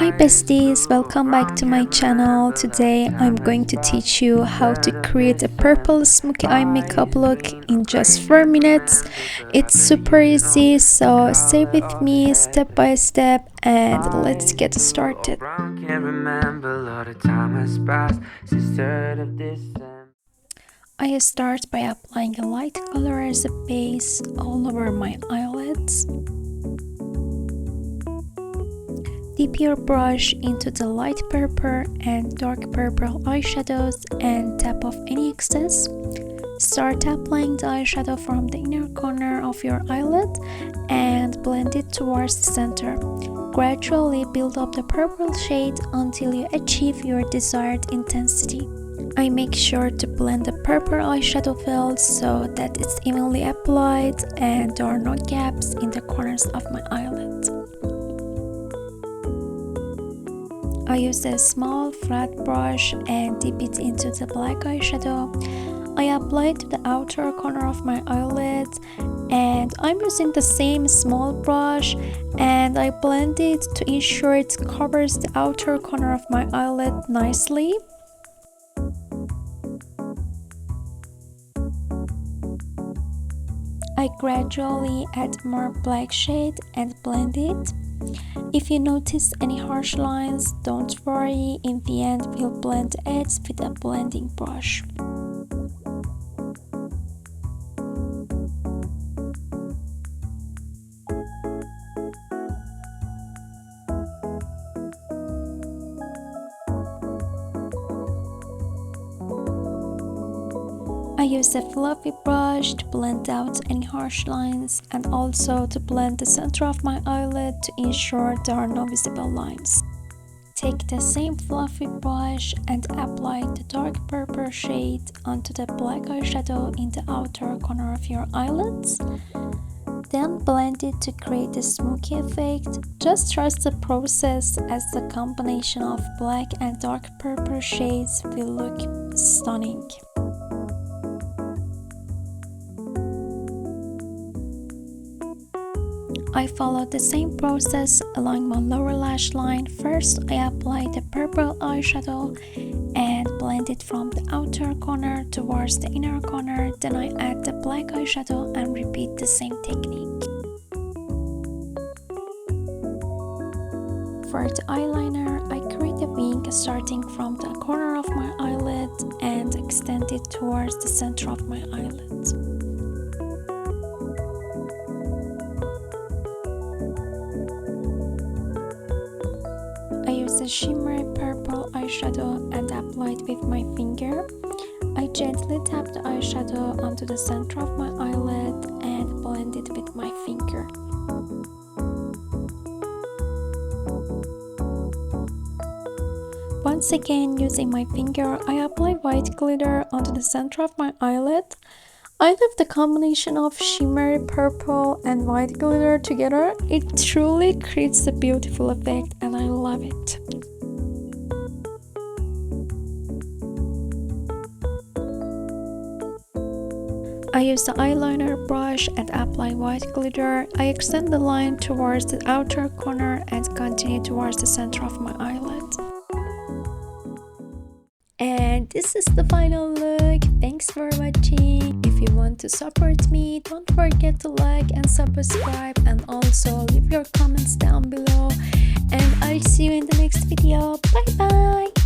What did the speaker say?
Hi besties, welcome back to my channel. Today I'm going to teach you how to create a purple smoky eye makeup look in just 4 minutes. It's super easy, so stay with me step by step and let's get started. I start by applying a light color as a base all over my eyelids. Dip your brush into the light purple and dark purple eyeshadows and tap off any excess. Start applying the eyeshadow from the inner corner of your eyelid and blend it towards the center. Gradually build up the purple shade until you achieve your desired intensity. I make sure to blend the purple eyeshadow fill so that it's evenly applied and there are no gaps in the corners of my eyelid. I use a small flat brush and dip it into the black eyeshadow. I apply it to the outer corner of my eyelid and I'm using the same small brush and I blend it to ensure it covers the outer corner of my eyelid nicely. I gradually add more black shade and blend it. If you notice any harsh lines, don't worry, in the end we'll blend the edges with a blending brush. I use a fluffy brush to blend out any harsh lines and also to blend the center of my eyelid to ensure there are no visible lines. Take the same fluffy brush and apply the dark purple shade onto the black eyeshadow in the outer corner of your eyelids. Then blend it to create a smoky effect. Just trust the process as the combination of black and dark purple shades will look stunning. I follow the same process along my lower lash line. First, I apply the purple eyeshadow and blend it from the outer corner towards the inner corner. Then I add the black eyeshadow and repeat the same technique. For the eyeliner, I create a wing starting from the corner of my eyelid and extend it towards the center of my eyelid. I use a shimmery purple eyeshadow and apply it with my finger. I gently tap the eyeshadow onto the center of my eyelid and blend it with my finger. Once again, using my finger, I apply white glitter onto the center of my eyelid. I love the combination of shimmery purple and white glitter together. It truly creates a beautiful effect and I love it. I use the eyeliner brush and apply white glitter. I extend the line towards the outer corner and continue towards the center of my eyelid. And this is the final look. Thanks for watching. If you want to support me, don't forget to like and subscribe and also leave your comments down below. And I'll see you in the next video. Bye bye.